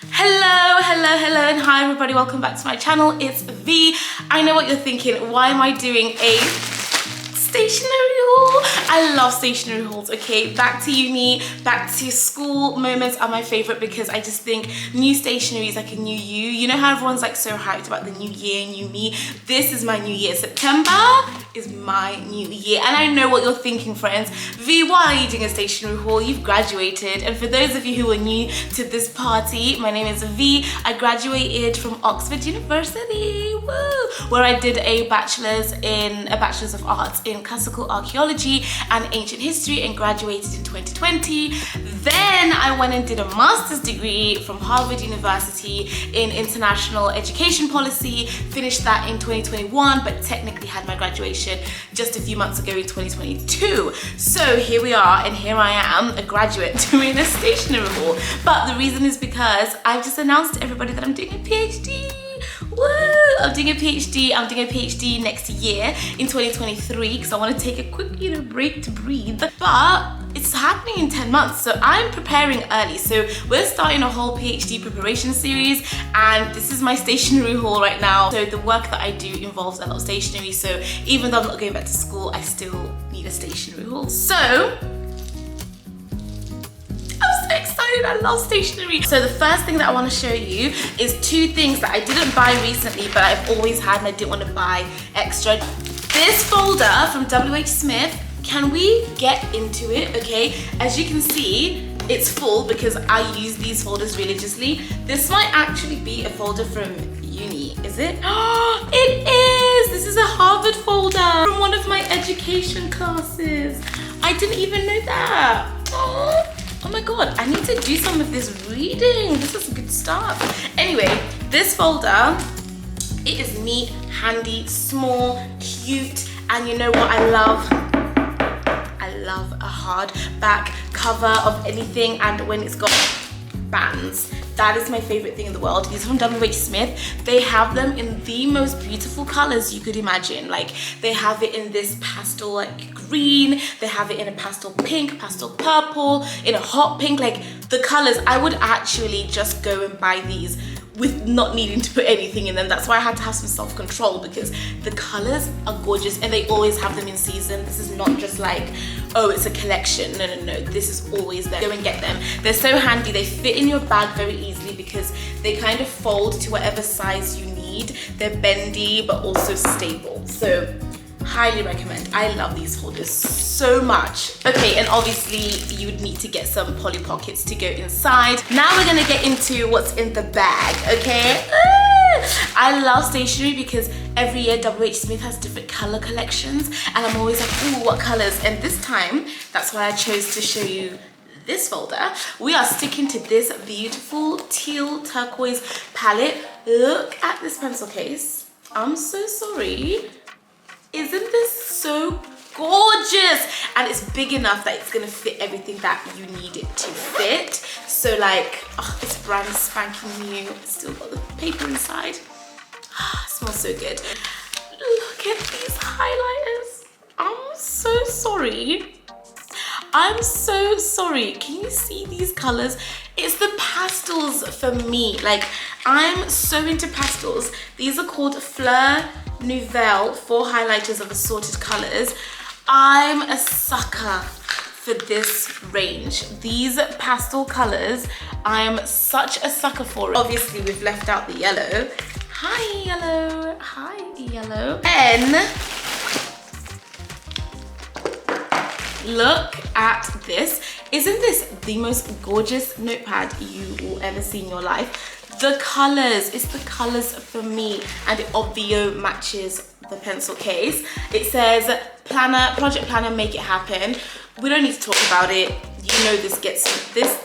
Hello, and hi everybody, welcome back to my channel. It's V. I know what you're thinking, why am I doing a stationery haul? I love stationery hauls, okay? Back to uni, back to school moments are my favorite because I just think new stationery is like a new you. You know how everyone's like so hyped about the new year, new me? This is my new year. September is my new year. And I know what you're thinking, friends. V, why are you doing a stationery haul? You've graduated. And for those of you who are new to this party, my name is V. I graduated from Oxford University, woo, where I did a bachelor's of arts in classical archaeology and ancient history and graduated in 2020. Then I went and did a master's degree from Harvard University in international education policy, finished that in 2021, but technically had my graduation just a few months ago in 2022. So here we are, and here I am, a graduate doing a stationery haul. But the reason is because I've just announced to everybody that I'm doing a PhD. Woo! I'm doing a PhD next year in 2023 because I want to take a quick, break to breathe. But it's happening in 10 months, so I'm preparing early. So we're starting a whole PhD preparation series, and this is my stationery haul right now. So the work that I do involves a lot of stationery, so even though I'm not going back to school, I still need a stationery haul. So excited, I love stationery. So the first thing that I want to show you is two things that I didn't buy recently, but I've always had and I didn't want to buy extra. This folder from WH Smith, can we get into it? Okay, as you can see, it's full because I use these folders religiously. This might actually be a folder from uni, is it? Oh, it is! This is a Harvard folder from one of my education classes. I didn't even know that. Oh my god, I need to do some of this reading. This is good stuff. Anyway, this folder, it is neat, handy, small, cute, and you know what I love? I love a hardback cover of anything, and when it's got bands. That is my favorite thing in the world. These are from WH Smith. They have them in the most beautiful colors you could imagine. Like, they have it in this pastel like green, they have it in a pastel pink, pastel purple, in a hot pink. Like, the colors, I would actually just go and buy these with not needing to put anything in them. That's why I had to have some self-control, because the colors are gorgeous and they always have them in season. This is not just like, oh, it's a collection. No, this is always there. Go and get them. They're so handy. They fit in your bag very easily because they kind of fold to whatever size you need. They're bendy but also stable. So highly recommend. I love these folders so much. Okay, and obviously you would need to get some Polly Pockets to go inside. Now we're gonna get into what's in the bag, okay? I love stationery because every year WH Smith has different color collections, and I'm always like, ooh, what colors? And this time, that's why I chose to show you this folder. We are sticking to this beautiful teal turquoise palette. Look at this pencil case. I'm so sorry. Isn't this so gorgeous? And it's big enough that it's gonna fit everything that you need it to fit. So like, oh, it's brand spanking new. It's still got the paper inside. It smells so good. Look at these highlighters. I'm so sorry. I'm so sorry. Can you see these colors? It's the pastels for me. Like, I'm so into pastels. These are called Fleur Nouvelle 4 highlighters of assorted colors. I'm a sucker for this range. These pastel colors, I'm such a sucker for it. Obviously, we've left out the yellow. Hi, yellow. Hi, yellow. And look at this. Isn't this the most gorgeous notepad you will ever see in your life? The colors, it's the colors for me, and it obvio matches the pencil case. It says planner, project planner, make it happen. We don't need to talk about it. You know this gets this.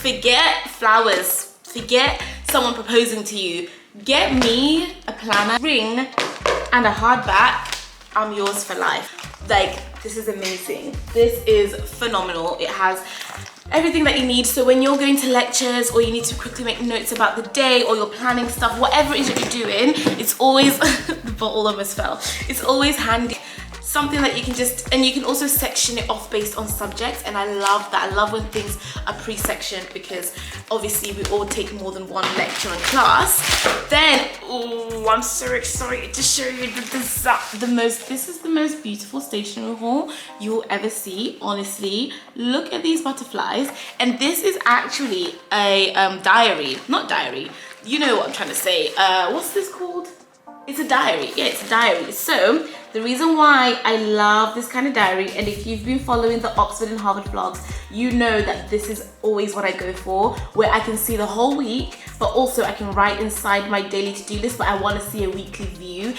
Forget flowers, forget someone proposing to you. Get me a planner, ring, and a hardback. I'm yours for life. Like, this is amazing. This is phenomenal. It has everything that you need. So when you're going to lectures or you need to quickly make notes about the day or you're planning stuff, whatever it is that you're doing, it's always, the bottle almost fell. It's always handy. something that you can just, and you can also section it off based on subjects, and I love that. I love when things are pre-sectioned because obviously we all take more than one lecture in class. Then, oh, I'm so excited to show you this is the most beautiful stationery haul you will ever see, honestly. Look at these butterflies, and this is actually a diary, not diary, you know what I'm trying to say. What's this called? It's a diary. Yeah, it's a diary. So the reason why I love this kind of diary, and if you've been following the Oxford and Harvard vlogs, you know that this is always what I go for, where I can see the whole week, but also I can write inside my daily to-do list, but I want to see a weekly view.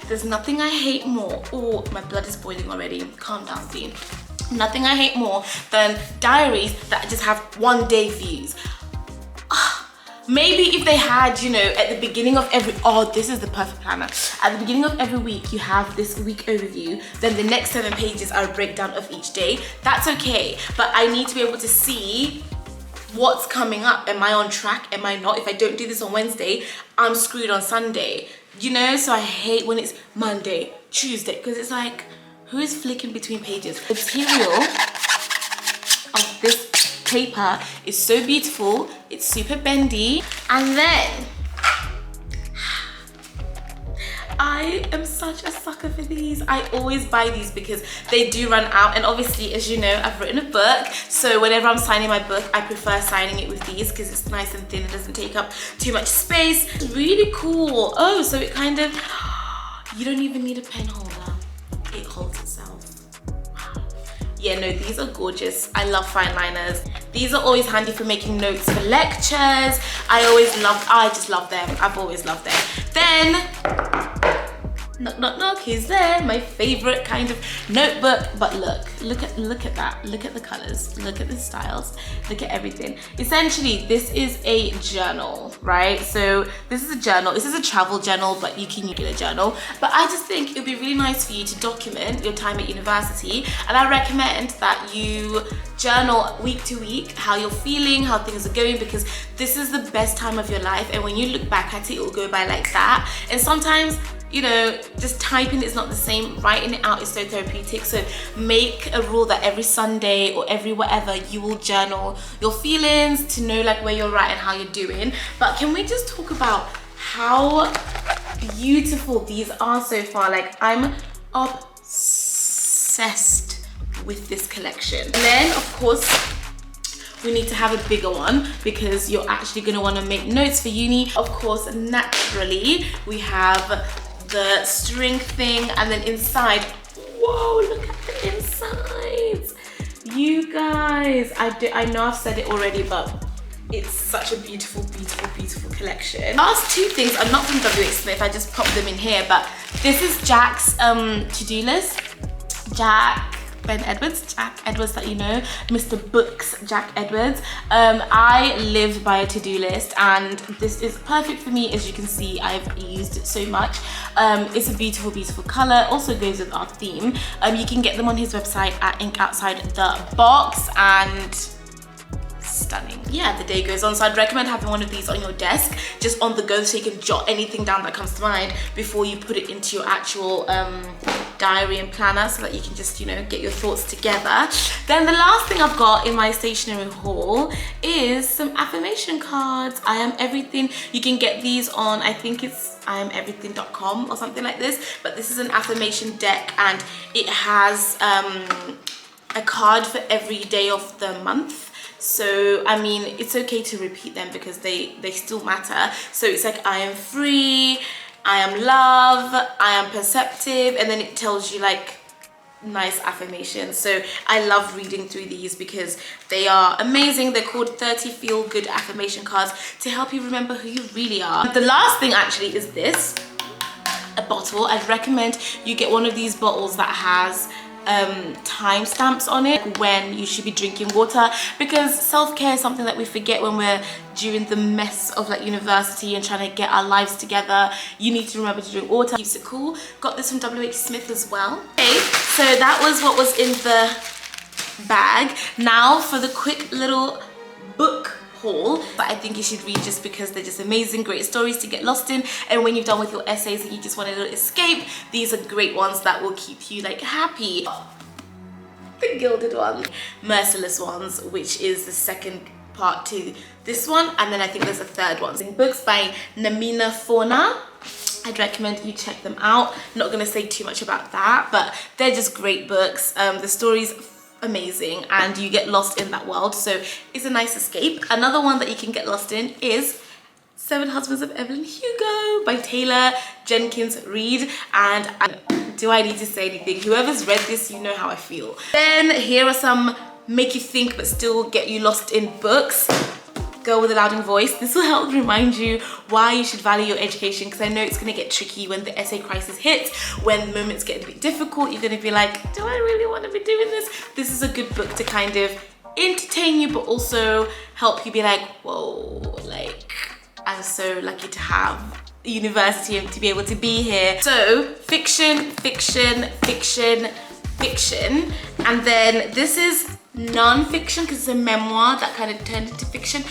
There's nothing I hate more. Oh, my blood is boiling already. Calm down, Dean. Nothing I hate more than diaries that just have 1 day views. Maybe if they had, you know, at the beginning of every, oh, this is the perfect planner. At the beginning of every week, you have this week overview, then the next 7 pages are a breakdown of each day. That's okay, but I need to be able to see what's coming up. Am I on track? Am I not? If I don't do this on Wednesday, I'm screwed on Sunday. You know, so I hate when it's Monday, Tuesday, because it's like, who is flicking between pages? The material of this paper is so beautiful, it's super bendy, and then I am such a sucker for these. I always buy these because they do run out, and obviously, as you know, I've written a book, so whenever I'm signing my book, I prefer signing it with these because it's nice and thin, it doesn't take up too much space. It's really cool. Oh, so it kind of, you don't even need a pen holder, it holds itself. Yeah, no, these are gorgeous. I love fine liners. These are always handy for making notes for lectures. I just love them. I've always loved them. Then, knock, knock, knock, who's there? My favorite kind of notebook. But look at that. Look at the colors. Look at the styles. Look at everything. Essentially, this is a journal, right? So this is a journal. This is a travel journal, but you can use a journal. But I just think it'd be really nice for you to document your time at university. And I recommend that you journal week to week how you're feeling, how things are going, because this is the best time of your life. And when you look back at it, it will go by like that. And sometimes, you know, just typing is not the same. Writing it out is so therapeutic. So make a rule that every Sunday or every whatever you will journal your feelings to know like where you're at and how you're doing. But can we just talk about how beautiful these are so far? Like, I'm obsessed with this collection. And then of course we need to have a bigger one because you're actually going to want to make notes for uni. Of course, naturally we have the string thing, and then inside, whoa, look at the insides, you guys. I know I've said it already, but it's such a beautiful, beautiful, beautiful collection. Last 2 things are not from WH Smith, I just popped them in here, but this is Jack's to-do list. Jack Edwards that you know, Mr. Books Jack Edwards. I live by a to-do list, and this is perfect for me. As you can see, I've used it so much. It's a beautiful, beautiful color. Also goes with our theme. You can get them on his website at Ink Outside the Box, and stunning. Yeah, the day goes on, so I'd recommend having one of these on your desk, just on the go, so you can jot anything down that comes to mind before you put it into your actual diary and planner, so that you can just, you know, get your thoughts together. Then the last thing I've got in my stationery haul is some affirmation cards. I Am Everything. You can get these on, I think it's iameverything.com or something like this, but this is an affirmation deck, and it has a card for every day of the month. So I mean, it's okay to repeat them because they still matter. So it's like, I am free, I am love, I am perceptive, and then it tells you like nice affirmations. So I love reading through these because they are amazing. They're called 30 feel good affirmation cards to help you remember who you really are. The last thing actually is this, a bottle. I'd recommend you get one of these bottles that has timestamps on it when you should be drinking water, because self-care is something that we forget when we're during the mess of like university and trying to get our lives together. You need to remember to drink water. Keeps it cool. Got this from WH Smith as well. Okay, so that was what was in the bag. Now for the quick little book haul, but I think you should read just because they're just amazing, great stories to get lost in. And when you've done with your essays and you just want a little escape, these are great ones that will keep you like happy. The gilded one, Merciless Ones, which is the second part to this one, and then I think there's a third one. Books by Namina Fauna. I'd recommend you check them out. Not gonna say too much about that, but they're just great books. The story's amazing and you get lost in that world, so it's a nice escape. Another one that you can get lost in is 7 Husbands of Evelyn Hugo by Taylor Jenkins Reid, and do I need to say anything? Whoever's read this, you know how I feel. Then here are some make you think but still get you lost in books. Girl with a Loud Voice. This will help remind you why you should value your education, because I know it's going to get tricky when the essay crisis hits, when moments get a bit difficult. You're going to be like, do I really want to be doing this? This is a good book to kind of entertain you but also help you be like, whoa, like I'm so lucky to have university and to be able to be here. So fiction, fiction, fiction, fiction, and then this is non-fiction because it's a memoir that kind of turned into fiction.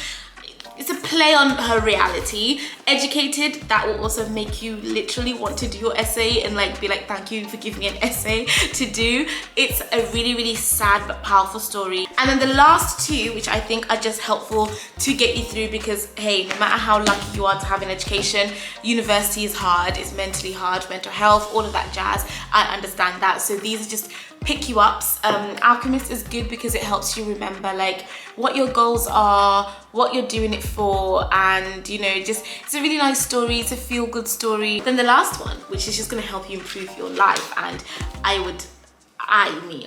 It's a play on her reality. Educated, that will also make you literally want to do your essay and like be like, thank you for giving me an essay to do. It's a really, really sad but powerful story. And then the last two, which I think are just helpful to get you through, because hey, no matter how lucky you are to have an education, university is hard, it's mentally hard, mental health, all of that jazz. I understand that. So these are just pick you ups. Alchemist is good because it helps you remember like what your goals are, what you're doing it for, and you know, just it's a really nice story, it's a feel-good story. Then the last one, which is just going to help you improve your life, and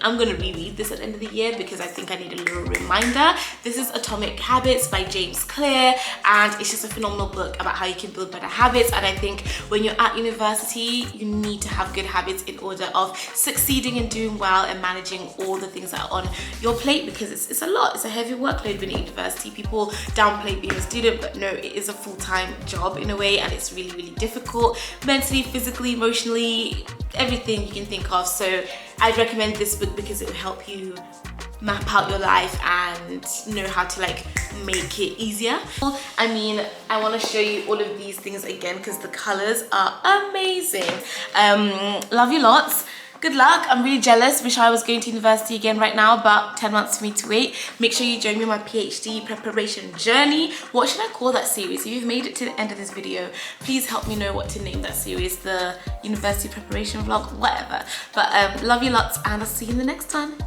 I'm gonna reread this at the end of the year because I think I need a little reminder. This is Atomic Habits by James Clear, and it's just a phenomenal book about how you can build better habits. And I think when you're at university, you need to have good habits in order of succeeding and doing well and managing all the things that are on your plate, because it's a lot, it's a heavy workload being at university. People downplay being a student, but no, it is a full-time job in a way, and it's really, really difficult mentally, physically, emotionally, everything you can think of. So I'd recommend this book because it will help you map out your life and know how to like make it easier. I mean, I want to show you all of these things again because the colors are amazing. Love you lots. Good luck. I'm really jealous. Wish I was going to university again right now, but 10 months for me to wait. Make sure you join me on my PhD preparation journey. What should I call that series? If you've made it to the end of this video, please help me know what to name that series. The university preparation vlog, whatever. But love you lots, and I'll see you in the next one.